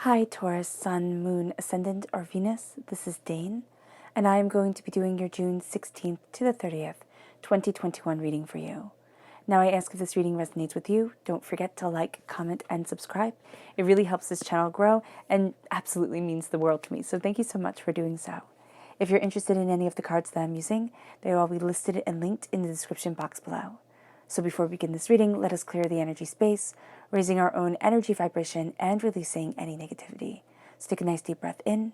Hi Taurus, Sun, Moon, Ascendant, or Venus. This is Dane, and I am going to be doing your June 16th to the 30th, 2021 reading for you. Now I ask if this reading resonates with you, don't forget to like, comment, and subscribe. It really helps this channel grow and absolutely means the world to me, so thank you so much for doing so. If you're interested in any of the cards that I'm using, they will all be listed and linked in the description box below. So before we begin this reading, let us clear the energy space, raising our own energy vibration and releasing any negativity. So take a nice deep breath in,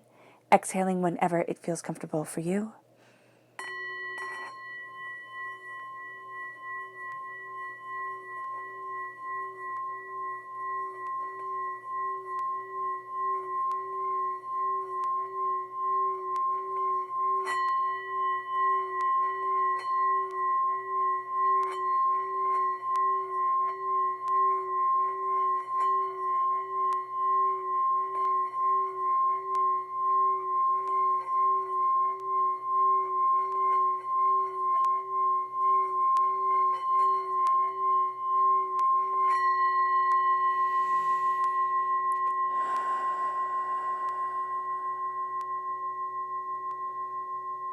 exhaling whenever it feels comfortable for you.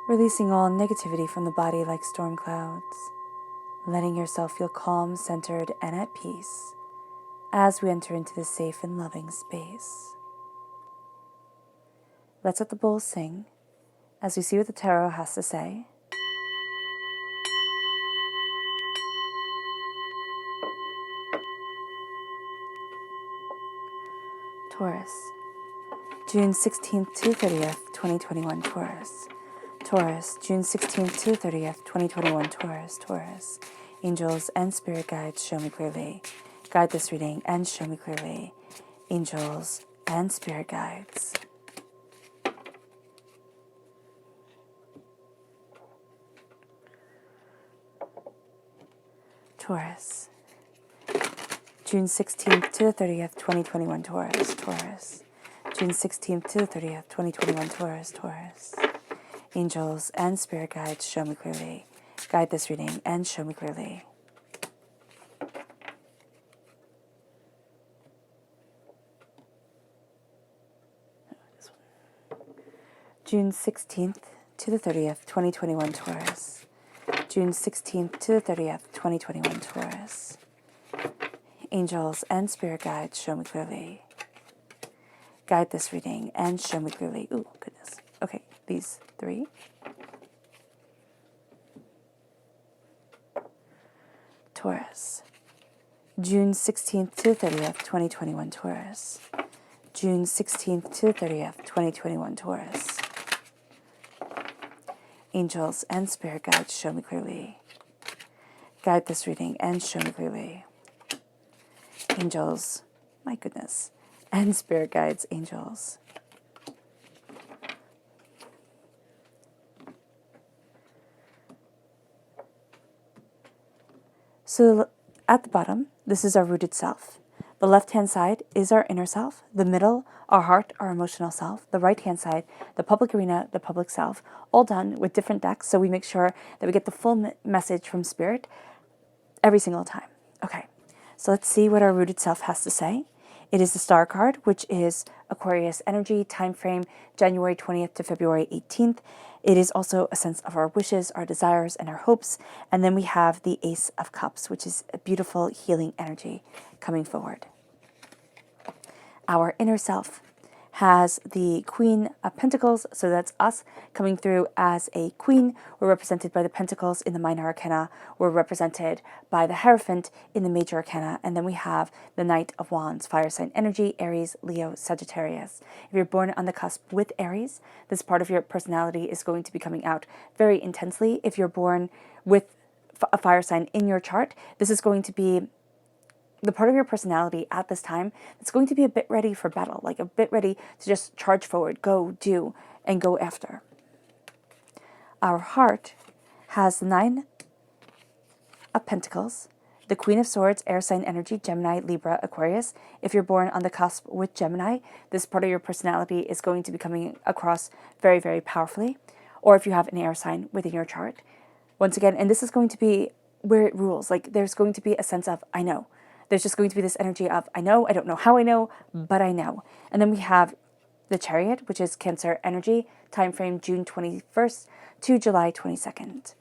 Releasing all negativity from the body like storm clouds, letting yourself feel calm, centered, and at peace as we enter into this safe and loving space. Let's let the bowl sing as we see what the tarot has to say. Taurus, June 16th to 30th, 2021, Taurus. Taurus, June 16th to 30th, 2021, Taurus, Taurus. Angels and spirit guides, show me clearly. Guide this reading and show me clearly. Angels and spirit guides. Taurus, June 16th to the 30th, 2021, Taurus, Taurus. June 16th to the 30th, 2021, Taurus, Taurus. Angels and spirit guides, show me clearly. Guide this reading and show me clearly. June 16th to the 30th, 2021, Taurus. June 16th to the 30th, 2021, Taurus. Angels and spirit guides, show me clearly. Guide this reading and show me clearly. Ooh, goodness. Okay, these three. Taurus, June 16th to the 30th, 2021, Taurus. June 16th to the 30th, 2021, Taurus. Angels and spirit guides, show me clearly. Guide this reading and show me clearly. Angels, my goodness, and spirit guides, angels. So at the bottom, this is our rooted self. The left-hand side is our inner self. The middle, our heart, our emotional self. The right-hand side, the public arena, the public self. All done with different decks, so we make sure that we get the full message from Spirit every single time. Okay, so let's see what our rooted self has to say. It is the Star card, which is Aquarius energy, time frame January 20th to February 18th. It is also a sense of our wishes, our desires, and our hopes. And then we have the Ace of Cups, which is a beautiful healing energy coming forward. Our inner self has the Queen of Pentacles, so that's us coming through as a queen. We're represented by the Pentacles in the Minor Arcana. We're represented by the Hierophant in the Major Arcana. And then we have the Knight of Wands, fire sign energy, Aries, Leo, Sagittarius. If you're born on the cusp with Aries, this part of your personality is going to be coming out very intensely. If you're born with a fire sign in your chart, this is going to be the part of your personality at this time that's going to be a bit ready for battle, like a bit ready to just charge forward, go, do, and go after. Our heart has the Nine of Pentacles, the Queen of Swords, air sign energy, Gemini, Libra, Aquarius. If you're born on the cusp with Gemini, this part of your personality is going to be coming across very, very powerfully. Or if you have an air sign within your chart. Once again, and this is going to be where it rules. Like there's going to be a sense of, I know. There's just going to be this energy of, I know, I don't know how I know, but I know. And then we have the Chariot, which is Cancer energy, time frame June 21st to July 22nd.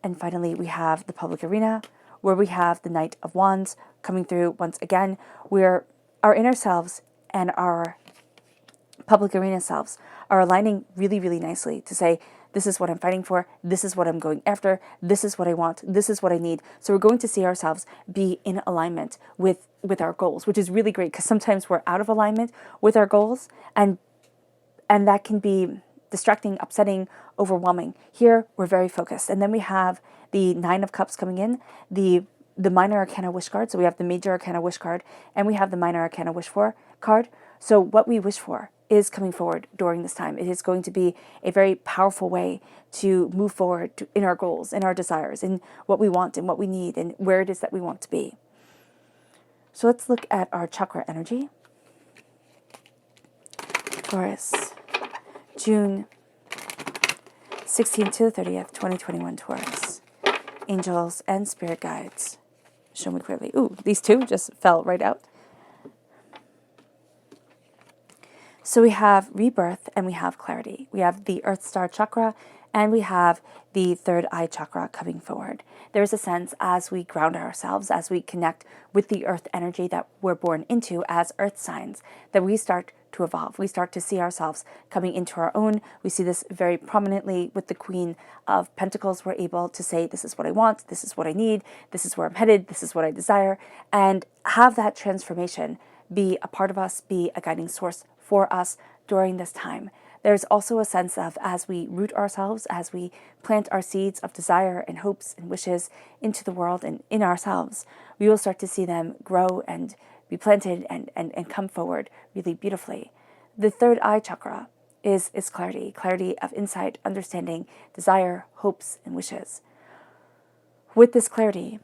And finally, we have the Public Arena, where we have the Knight of Wands coming through once again, where our inner selves and our public arena selves are aligning really, really nicely to say, this is what I'm fighting for, this is what I'm going after, this is what I want, this is what I need. So we're going to see ourselves be in alignment with our goals, which is really great, because sometimes we're out of alignment with our goals, and that can be distracting, upsetting, overwhelming. Here, we're very focused. And then we have the Nine of Cups coming in, the Minor Arcana Wish card. So we have the Major Arcana Wish card, and we have the Minor Arcana Wish for card. So what we wish for is coming forward during this time. It is going to be a very powerful way to move forward in our goals, in our desires, in what we want and what we need, and where it is that we want to be. So let's look at our chakra energy. Taurus, June 16th to the 30th, 2021, Taurus. Angels and spirit guides, show me clearly. Ooh, these two just fell right out. So we have rebirth and we have clarity. We have the Earth Star chakra and we have the third eye chakra coming forward. There is a sense as we ground ourselves, as we connect with the earth energy that we're born into as earth signs, that we start to evolve. We start to see ourselves coming into our own. We see this very prominently with the Queen of Pentacles. We're able to say, this is what I want, this is what I need, this is where I'm headed, this is what I desire, and have that transformation be a part of us, be a guiding source for us during this time. There's also a sense of, as we root ourselves, as we plant our seeds of desire and hopes and wishes into the world and in ourselves, we will start to see them grow and be planted and come forward really beautifully. The third eye chakra is clarity of insight, understanding, desire, hopes, and wishes. With this clarity,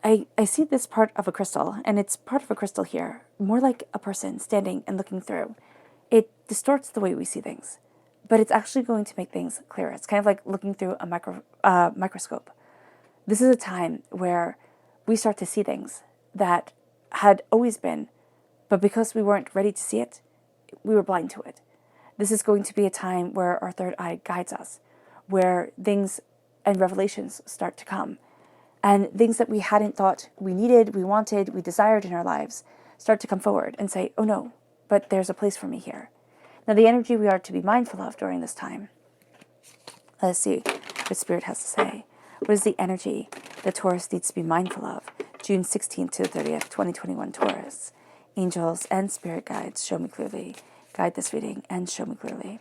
I see this part of a crystal, and it's part of a crystal here, more like a person standing and looking through. It distorts the way we see things, but it's actually going to make things clearer. It's kind of like looking through a microscope. This is a time where we start to see things that had always been, but because we weren't ready to see it, we were blind to it. This is going to be a time where our third eye guides us, where things and revelations start to come, and things that we hadn't thought we needed, we wanted, we desired in our lives start to come forward and say, oh no, but there's a place for me here. Now, the energy we are to be mindful of during this time. Let's see what Spirit has to say. What is the energy that Taurus needs to be mindful of? June 16th to the 30th, 2021, Taurus. Angels and spirit guides, show me clearly. Guide this reading and show me clearly.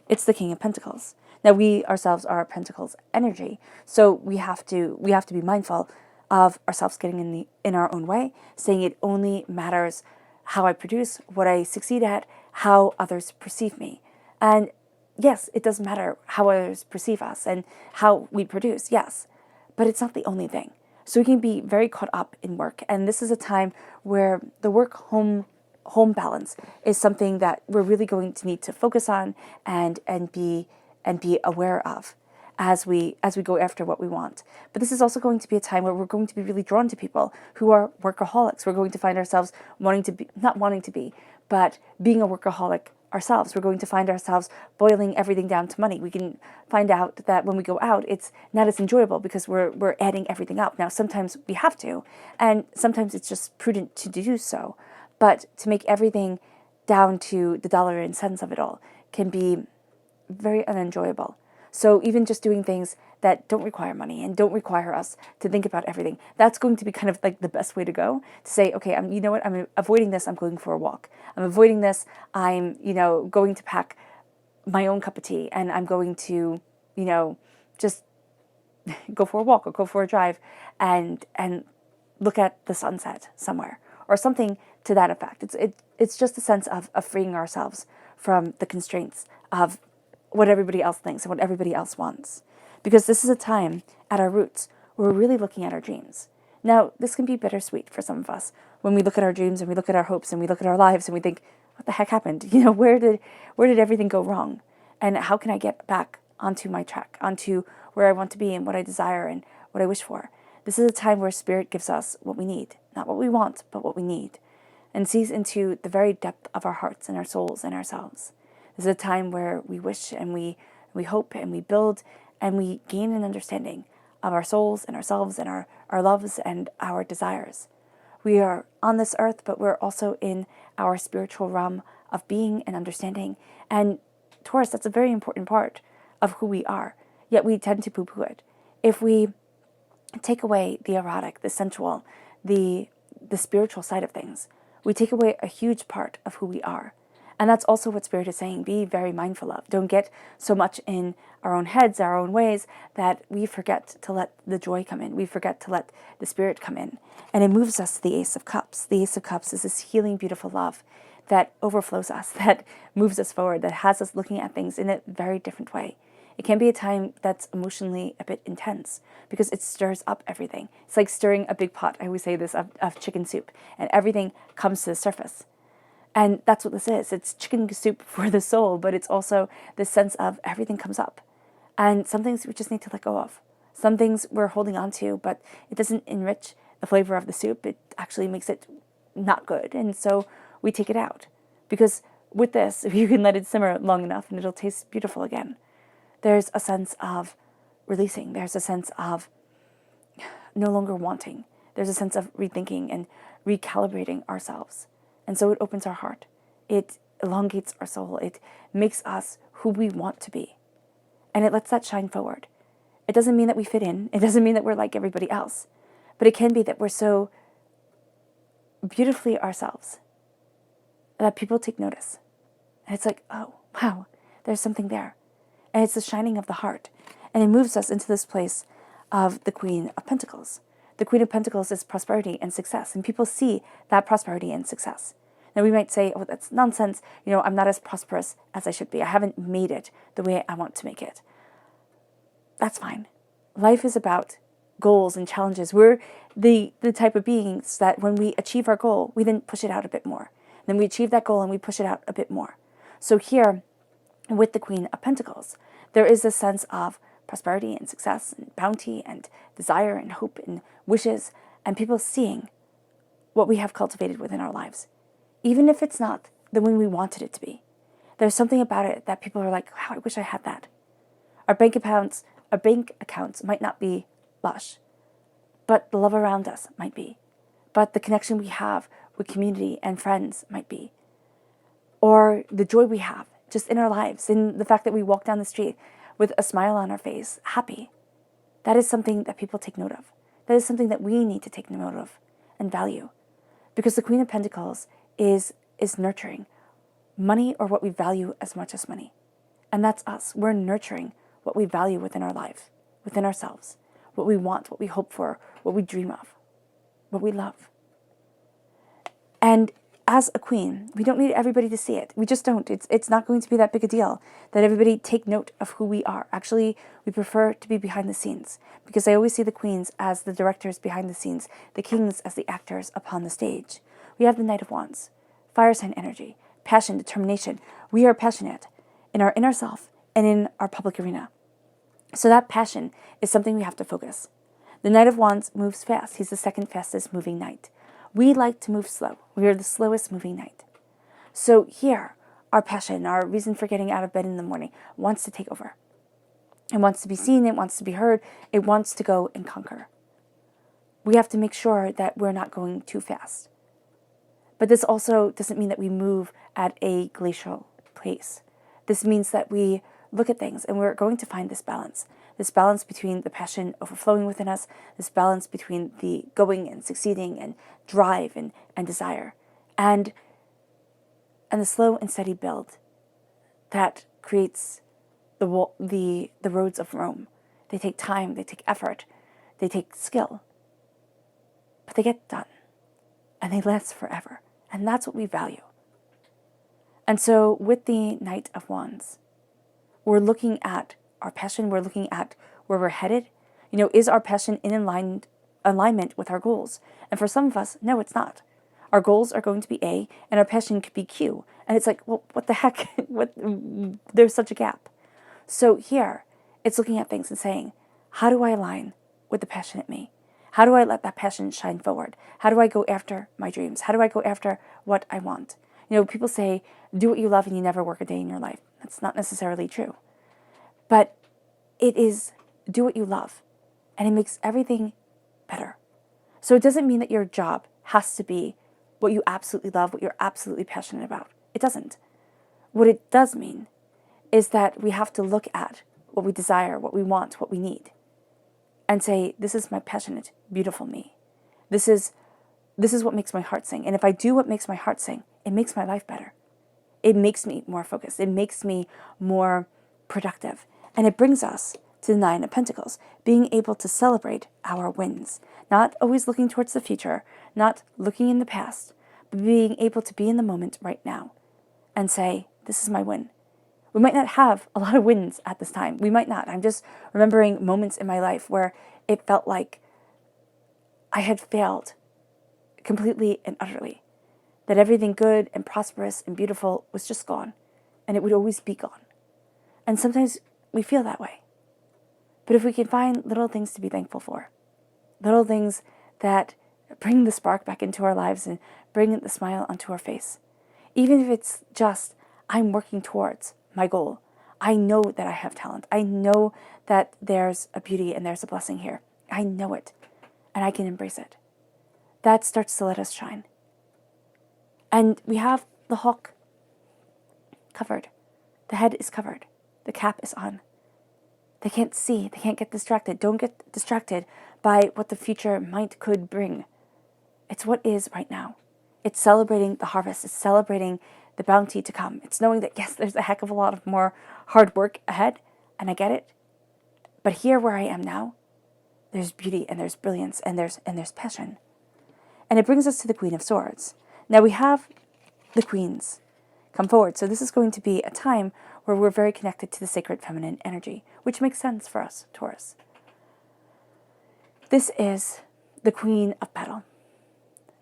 It's the King of Pentacles. Now, we ourselves are Pentacles energy, so we have to be mindful of ourselves getting in our own way, saying it only matters how I produce, what I succeed at, how others perceive me. And yes, it does matter how others perceive us and how we produce, yes, but it's not the only thing. So we can be very caught up in work, and this is a time where the work-home balance is something that we're really going to need to focus on and be aware of as we go after what we want. But this is also going to be a time where we're going to be really drawn to people who are workaholics. We're going to find ourselves not wanting to be, but being a workaholic ourselves. We're going to find ourselves boiling everything down to money. We can find out that when we go out, it's not as enjoyable because we're adding everything up. Now, sometimes we have to, and sometimes it's just prudent to do so. But to make everything down to the dollar and cents of it all can be very unenjoyable. So even just doing things that don't require money and don't require us to think about everything, that's going to be kind of like the best way to go, to say, okay, you know what, I'm avoiding this, I'm going for a walk. I'm avoiding this, I'm, going to pack my own cup of tea, and I'm going to, just go for a walk or go for a drive and look at the sunset somewhere or something to that effect. It's just a sense of freeing ourselves from the constraints of what everybody else thinks and what everybody else wants. Because this is a time at our roots where we're really looking at our dreams. Now, this can be bittersweet for some of us when we look at our dreams and we look at our hopes and we look at our lives and we think, what the heck happened? Where did everything go wrong? And how can I get back onto my track, onto where I want to be and what I desire and what I wish for? This is a time where Spirit gives us what we need. not what we want, but what we need, and sees into the very depth of our hearts and our souls and ourselves. This is a time where we wish and we hope and we build and we gain an understanding of our souls and ourselves and our loves and our desires. We are on this earth, but we're also in our spiritual realm of being and understanding. And Taurus, that's a very important part of who we are, yet we tend to poo-poo it. If we take away the erotic, the sensual, the spiritual side of things, we take away a huge part of who we are. And that's also what Spirit is saying, be very mindful of. Don't get so much in our own heads, our own ways, that we forget to let the joy come in. We forget to let the Spirit come in. And it moves us to the Ace of Cups. The Ace of Cups is this healing, beautiful love that overflows us, that moves us forward, that has us looking at things in a very different way. It can be a time that's emotionally a bit intense because it stirs up everything. It's like stirring a big pot, I always say this, of chicken soup, and everything comes to the surface. And that's what this is. It's chicken soup for the soul, but it's also this sense of everything comes up. And some things we just need to let go of. Some things we're holding on to, but it doesn't enrich the flavor of the soup. It actually makes it not good. And so we take it out. Because with this, you can let it simmer long enough and it'll taste beautiful again. There's a sense of releasing. There's a sense of no longer wanting. There's a sense of rethinking and recalibrating ourselves. And so it opens our heart. It elongates our soul. It makes us who we want to be. And it lets that shine forward. It doesn't mean that we fit in. It doesn't mean that we're like everybody else. But it can be that we're so beautifully ourselves that people take notice. And it's like, oh, wow, there's something there. And it's the shining of the heart. And it moves us into this place of the Queen of Pentacles. The Queen of Pentacles is prosperity and success, and people see that prosperity and success. Now we might say, oh, that's nonsense. I'm not as prosperous as I should be. I haven't made it the way I want to make it. That's fine. Life is about goals and challenges. We're the type of beings that when we achieve our goal, we then push it out a bit more. Then we achieve that goal and we push it out a bit more. So here, with the Queen of Pentacles, there is this sense of prosperity and success and bounty and desire and hope and wishes, and people seeing what we have cultivated within our lives. Even if it's not the way we wanted it to be, there's something about it that people are like, wow, I wish I had that. Our bank accounts might not be lush, but the love around us might be. But the connection we have with community and friends might be. Or the joy we have just in our lives, in the fact that we walk down the street with a smile on our face, happy. That is something that people take note of. That is something that we need to take note of and value. Because the Queen of Pentacles is nurturing money, or what we value as much as money. And that's us. We're nurturing what we value within our life, within ourselves, what we want, what we hope for, what we dream of, what we love. And as a queen, we don't need everybody to see it. We just don't. It's not going to be that big a deal that everybody take note of who we are. Actually, we prefer to be behind the scenes, because I always see the queens as the directors behind the scenes, the kings as the actors upon the stage. We have the Knight of Wands, fire sign energy, passion, determination. We are passionate in our inner self and in our public arena. So that passion is something we have to focus. The Knight of Wands moves fast. He's the second fastest moving knight. We like to move slow. We are the slowest moving knight. So here, our passion, our reason for getting out of bed in the morning, wants to take over. It wants to be seen, it wants to be heard, it wants to go and conquer. We have to make sure that we're not going too fast. But this also doesn't mean that we move at a glacial pace. This means that we look at things and we're going to find this balance between the passion overflowing within us, this balance between the going and succeeding and drive and desire, and the slow and steady build that creates the roads of Rome. They take time, they take effort, they take skill, but they get done, and they last forever, and that's what we value. And so with the Knight of Wands, we're looking at our passion, we're looking at where we're headed. Is our passion in alignment with our goals? And for some of us, no, it's not. Our goals are going to be A, and our passion could be Q. And it's like, well, what the heck? There's such a gap. So here, it's looking at things and saying, how do I align with the passionate me? How do I let that passion shine forward? How do I go after my dreams? How do I go after what I want? People say, do what you love and you never work a day in your life. That's not necessarily true. But it is do what you love, and it makes everything better. So it doesn't mean that your job has to be what you absolutely love, what you're absolutely passionate about. It doesn't. What it does mean is that we have to look at what we desire, what we want, what we need, and say, this is my passionate, beautiful me. This is what makes my heart sing. And if I do what makes my heart sing, it makes my life better. It makes me more focused. It makes me more productive. And it brings us to the Nine of Pentacles, being able to celebrate our wins, not always looking towards the future, not looking in the past, but being able to be in the moment right now and say, this is my win. We might not have a lot of wins at this time. We might not. I'm just remembering moments in my life where it felt like I had failed completely and utterly, that everything good and prosperous and beautiful was just gone, and it would always be gone. And sometimes we feel that way. But if we can find little things to be thankful for, little things that bring the spark back into our lives and bring the smile onto our face, even if it's just, I'm working towards my goal. I know that I have talent. I know that there's a beauty and there's a blessing here. I know it, and I can embrace it. That starts to let us shine. And we have the hawk covered. The head is covered. The cap is on. They can't see. They can't get distracted. Don't get distracted by what the future could bring. It's what is right now. It's celebrating the harvest. It's celebrating the bounty to come. It's knowing that, yes, there's a heck of a lot of more hard work ahead, and I get it. But here where I am now, there's beauty and there's brilliance and there's passion. And it brings us to the Queen of Swords. Now we have the queens come forward. So this is going to be a time where we're very connected to the sacred feminine energy, which makes sense for us, Taurus. This is the Queen of Battle.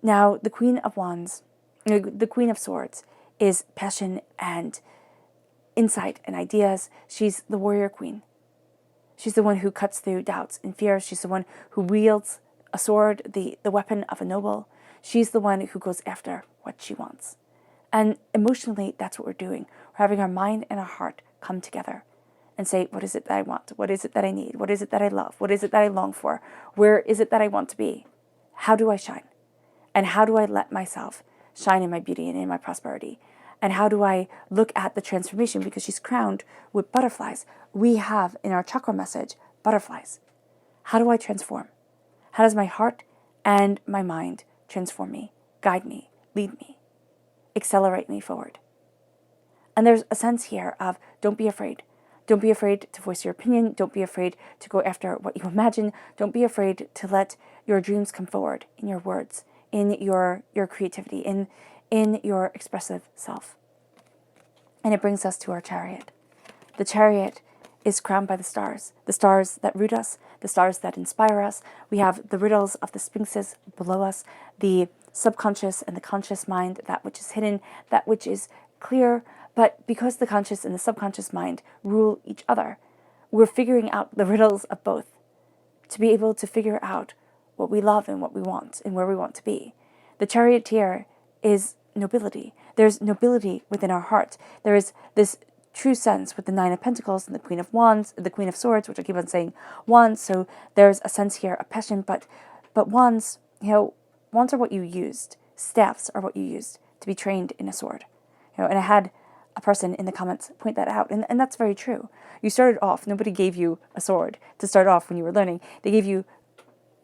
Now, the Queen of Wands, the Queen of Swords, is passion and insight and ideas. She's the warrior queen. She's the one who cuts through doubts and fears. She's the one who wields a sword, the weapon of a noble. She's the one who goes after what she wants. And emotionally, that's what we're doing. We're having our mind and our heart come together and say, what is it that I want? What is it that I need? What is it that I love? What is it that I long for? Where is it that I want to be? How do I shine? And how do I let myself shine in my beauty and in my prosperity? And how do I look at the transformation? Because she's crowned with butterflies. We have in our chakra message, butterflies. How do I transform? How does my heart and my mind transform me, guide me, lead me, accelerate me forward? And there's a sense here of don't be afraid. Don't be afraid to voice your opinion. Don't be afraid to go after what you imagine. Don't be afraid to let your dreams come forward in your words, in your creativity, in your expressive self. And it brings us to our chariot. The chariot is crowned by the stars that root us, the stars that inspire us. We have the riddles of the sphinxes below us, the subconscious and the conscious mind, that which is hidden, that which is clear. But because the conscious and the subconscious mind rule each other, we're figuring out the riddles of both to be able to figure out what we love and what we want and where we want to be. The charioteer is nobility. There's nobility within our heart. There is this true sense with the Nine of Pentacles and the Queen of Wands, the Queen of Swords, which I keep on saying wands. So there's a sense here of passion, but wands, wands are what you used. Staffs are what you used to be trained in a sword. And I had a person in the comments point that out, and that's very true. You started off, nobody gave you a sword to start off when you were learning. They gave you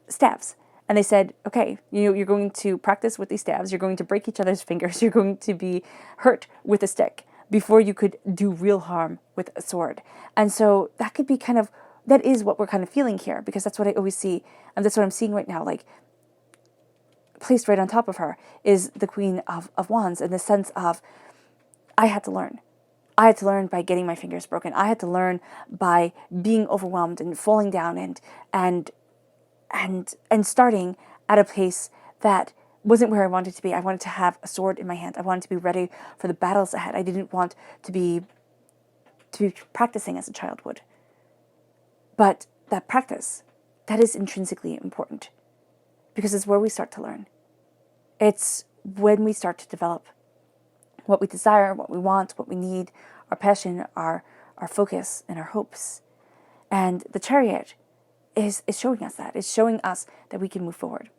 staffs. And they said, okay, you're going to practice with these staves. You're going to break each other's fingers. You're going to be hurt with a stick before you could do real harm with a sword. And so that could be that is what we're kind of feeling here, because that's what I always see. And that's what I'm seeing right now. Like, placed right on top of her is the Queen of Wands, in the sense of, I had to learn. I had to learn by getting my fingers broken. I had to learn by being overwhelmed and falling down and starting at a place that wasn't where I wanted to be. I wanted to have a sword in my hand. I wanted to be ready for the battles ahead. I didn't want to be practicing as a child would. But that practice, that is intrinsically important. because it's where we start to learn. It's when we start to develop what we desire, what we want, what we need, our passion, our focus, and our hopes. And the chariot is showing us that. It's showing us that we can move forward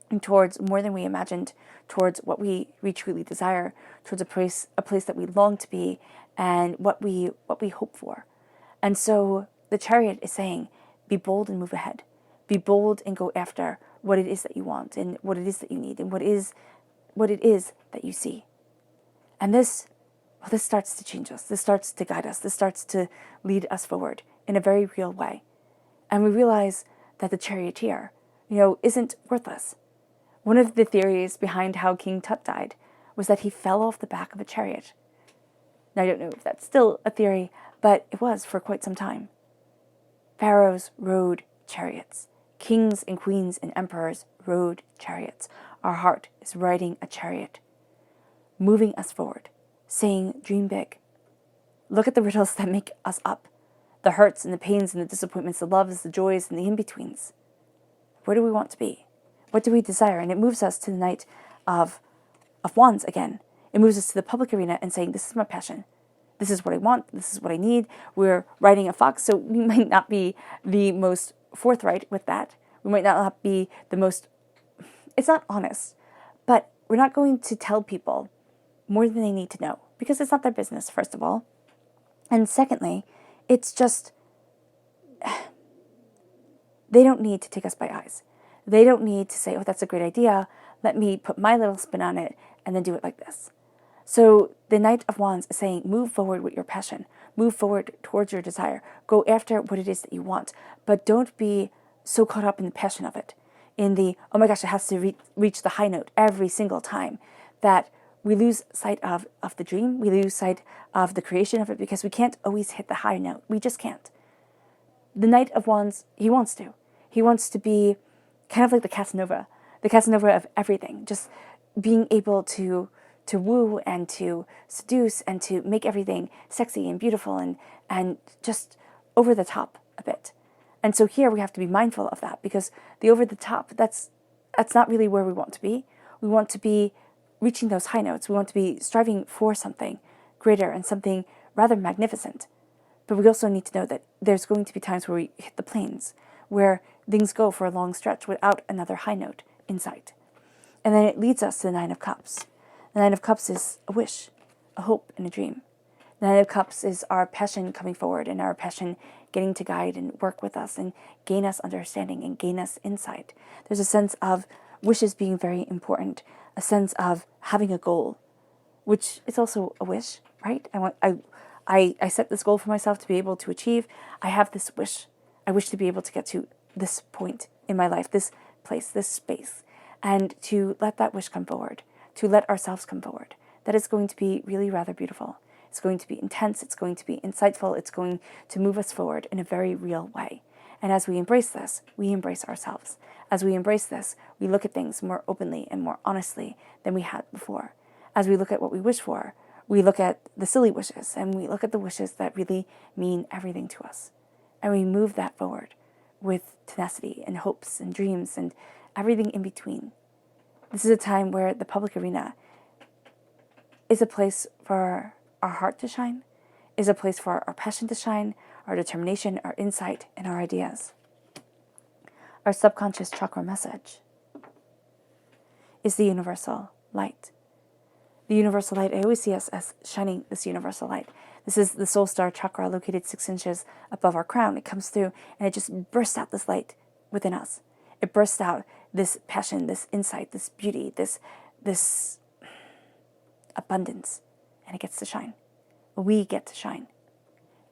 and towards more than we imagined, towards what we truly desire, towards a place that we long to be, and what we hope for. And so the chariot is saying, be bold and move ahead. Be bold and go after what it is that you want, and what it is that you need, and what it is that you see. And this starts to change us. This starts to guide us. This starts to lead us forward in a very real way. And we realize that the charioteer, isn't worthless. One of the theories behind how King Tut died was that he fell off the back of a chariot. Now, I don't know if that's still a theory, but it was for quite some time. Pharaohs rode chariots. Kings and queens and emperors rode chariots. Our heart is riding a chariot, moving us forward, saying, dream big. Look at the riddles that make us up, the hurts and the pains and the disappointments, the loves, the joys, and the in-betweens. Where do we want to be? What do we desire? And it moves us to the Knight of Wands again. It moves us to the public arena and saying, this is my passion. This is what I want. This is what I need. We're riding a fox, so we might not be the most forthright with that. We might not be the most, it's not honest, but we're not going to tell people more than they need to know, because it's not their business, first of all. And secondly, it's just, they don't need to take us by eyes. They don't need to say, oh, that's a great idea. Let me put my little spin on it and then do it like this. So the Knight of Wands is saying, move forward with your passion. Move forward towards your desire. Go after what it is that you want. But don't be so caught up in the passion of it, in the, oh my gosh, it has to reach the high note every single time, that we lose sight of the dream. We lose sight of the creation of it, because we can't always hit the high note. We just can't. The Knight of Wands, he wants to. He wants to be kind of like the Casanova of everything, just being able to woo and to seduce and to make everything sexy and beautiful and just over the top a bit. And so here we have to be mindful of that, because the over the top, that's not really where we want to be. We want to be reaching those high notes. We want to be striving for something greater and something rather magnificent. But we also need to know that there's going to be times where we hit the plains, where things go for a long stretch without another high note in sight. And then it leads us to the Nine of Cups. The Nine of Cups is a wish, a hope, and a dream. The Nine of Cups is our passion coming forward, and our passion getting to guide and work with us and gain us understanding and gain us insight. There's a sense of wishes being very important, a sense of having a goal, which is also a wish, right? I set this goal for myself to be able to achieve. I have this wish. I wish to be able to get to this point in my life, this place, this space, and to let that wish come forward, to let ourselves come forward. That is going to be really rather beautiful. It's going to be intense. It's going to be insightful. It's going to move us forward in a very real way. And as we embrace this, we embrace ourselves. As we embrace this, we look at things more openly and more honestly than we had before. As we look at what we wish for, we look at the silly wishes, and we look at the wishes that really mean everything to us. And we move that forward with tenacity and hopes and dreams and everything in between. This is a time where the public arena is a place for our heart to shine, is a place for our passion to shine, our determination, our insight, and our ideas. Our subconscious chakra message is the universal light. The universal light, I always see us as shining this universal light. This is the soul star chakra located 6 inches above our crown. It comes through and it just bursts out this light within us. It bursts out this passion, this insight, this beauty, this abundance, and it gets to shine. We get to shine.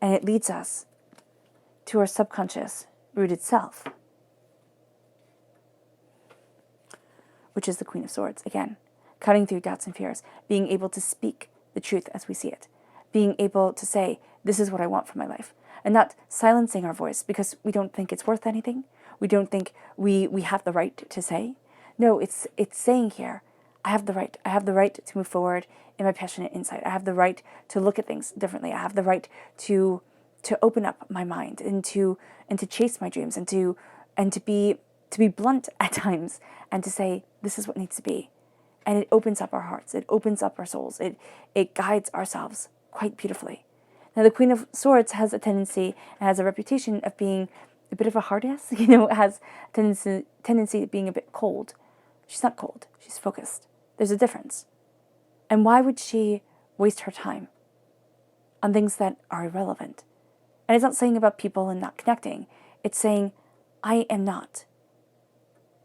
And it leads us to our subconscious rooted self, which is the Queen of Swords. Again, cutting through doubts and fears, being able to speak the truth as we see it, being able to say, this is what I want for my life, and not silencing our voice because we don't think it's worth anything. We don't think we have the right to say. No, it's saying here, I have the right. I have the right to move forward in my passionate insight. I have the right to look at things differently. I have the right to open up my mind and to chase my dreams and to be to be blunt at times and to say, this is what needs to be. And it opens up our hearts. It opens up our souls. It guides ourselves quite beautifully. Now, the Queen of Swords has a tendency and has a reputation of being a bit of a hard ass. Has a tendency of being a bit cold. She's not cold. She's focused. There's a difference. And why would she waste her time on things that are irrelevant? And it's not saying about people and not connecting. It's saying, I am not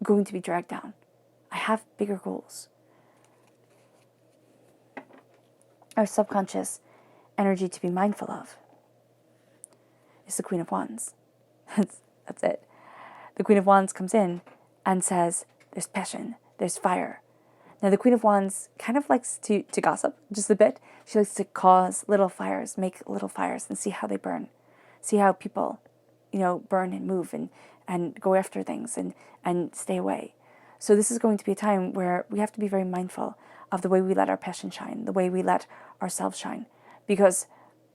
going to be dragged down. I have bigger goals. Our subconscious energy to be mindful of is the Queen of Wands. That's it. The Queen of Wands comes in and says, there's passion, there's fire. Now, the Queen of Wands kind of likes to gossip just a bit. She likes to cause little fires, make little fires, and see how they burn. See how people, burn and move and go after things and stay away. So this is going to be a time where we have to be very mindful of the way we let our passion shine, the way we let ourselves shine, because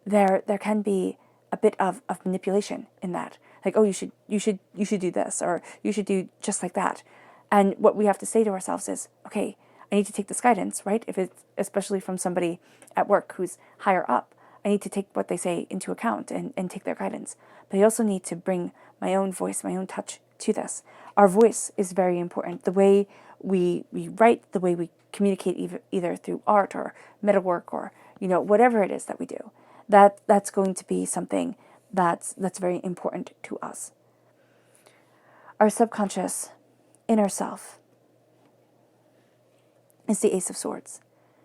there can be a bit of manipulation in that. Like, oh, you should do this, or you should do just like that. And what we have to say to ourselves is, okay, I need to take this guidance, right? If it's especially from somebody at work who's higher up, I need to take what they say into account and take their guidance. But I also need to bring my own voice, my own touch to this. Our voice is very important. The way we write, the way we communicate either through art or metalwork or, whatever it is that we do, that's going to be something that's very important to us. Our subconscious inner self is the Ace of Swords.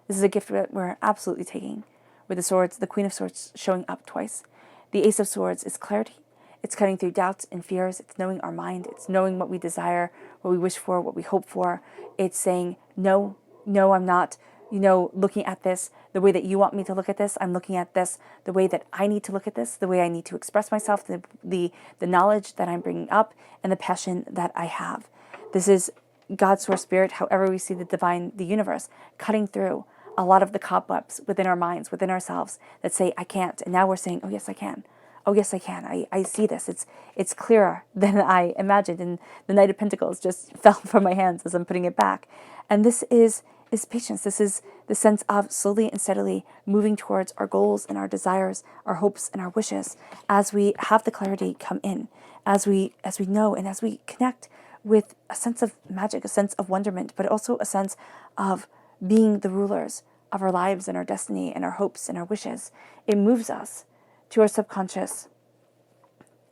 This is a gift that we're absolutely taking. With the swords, the Queen of Swords showing up twice. The Ace of Swords is clarity. It's cutting through doubts and fears. It's knowing our mind. It's knowing what we desire, what we wish for, what we hope for. It's saying, no, I'm not, looking at this the way that you want me to look at this. I'm looking at this the way that I need to look at this, the way I need to express myself, the knowledge that I'm bringing up, and the passion that I have. This is God's source spirit, however we see the divine, the universe, cutting through a lot of the cobwebs within our minds, within ourselves, that say, I can't. And now we're saying, oh, yes, I can. Oh, yes, I can. I see this. It's clearer than I imagined. And the Knight of Pentacles just fell from my hands as I'm putting it back. And this is patience. This is the sense of slowly and steadily moving towards our goals and our desires, our hopes and our wishes, as we have the clarity come in, as we know and as we connect with a sense of magic, a sense of wonderment, but also a sense of being the rulers of our lives and our destiny and our hopes and our wishes. It moves us to our subconscious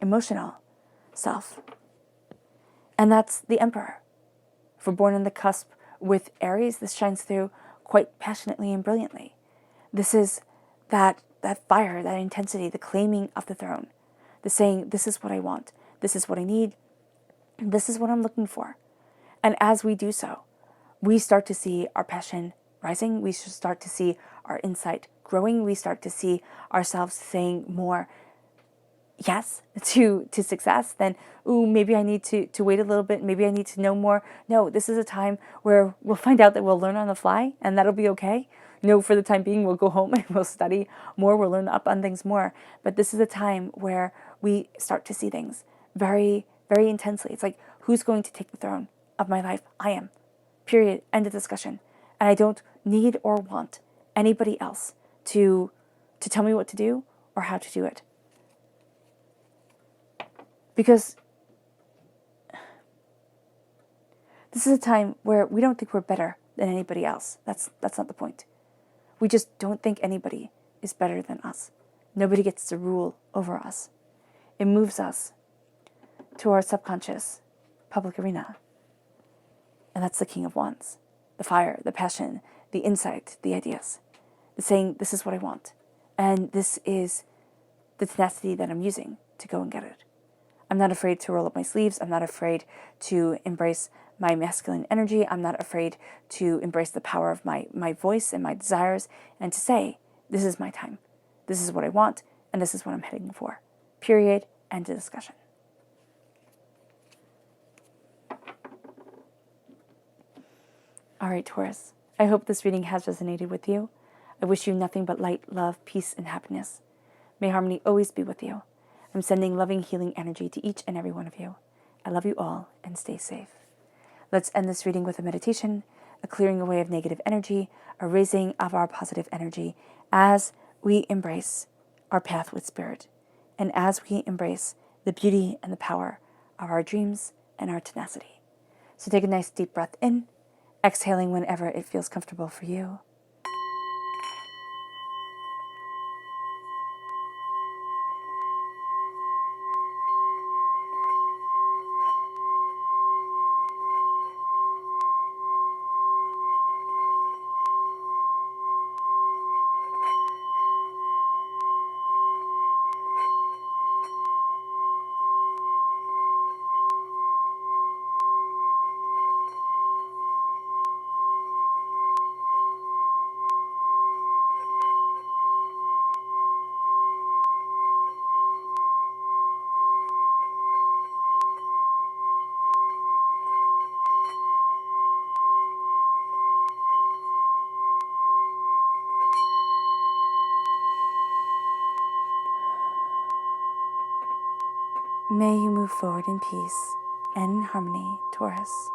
emotional self. And that's the Emperor. If we're born on the cusp with Aries, this shines through quite passionately and brilliantly. This is that fire, that intensity, the claiming of the throne, the saying, this is what I want, this is what I need, this is what I'm looking for. And as we do so, we start to see our passion rising. We start to see our insight growing. We start to see ourselves saying more yes to success than, ooh, maybe I need to wait a little bit. Maybe I need to know more. No, this is a time where we'll find out that we'll learn on the fly, and that'll be okay. For the time being, we'll go home and we'll study more. We'll learn up on things more. But this is a time where we start to see things very, very intensely. It's like, who's going to take the throne of my life? I am. Period. End of discussion. And I don't need or want anybody else to tell me what to do or how to do it. Because this is a time where we don't think we're better than anybody else. That's not the point. We just don't think anybody is better than us. Nobody gets to rule over us. It moves us to our subconscious public arena. And that's the King of Wands. The fire, the passion, the insight, the ideas. The saying, this is what I want. And this is the tenacity that I'm using to go and get it. I'm not afraid to roll up my sleeves. I'm not afraid to embrace my masculine energy. I'm not afraid to embrace the power of my voice and my desires and to say, this is my time. This is what I want, and this is what I'm heading for. Period. End of discussion. All right, Taurus. I hope this reading has resonated with you. I wish you nothing but light, love, peace, and happiness. May harmony always be with you. I'm sending loving, healing energy to each and every one of you. I love you all and stay safe. Let's end this reading with a meditation, a clearing away of negative energy, a raising of our positive energy as we embrace our path with Spirit and as we embrace the beauty and the power of our dreams and our tenacity. So take a nice deep breath in, exhaling whenever it feels comfortable for you. May you move forward in peace and in harmony, Taurus.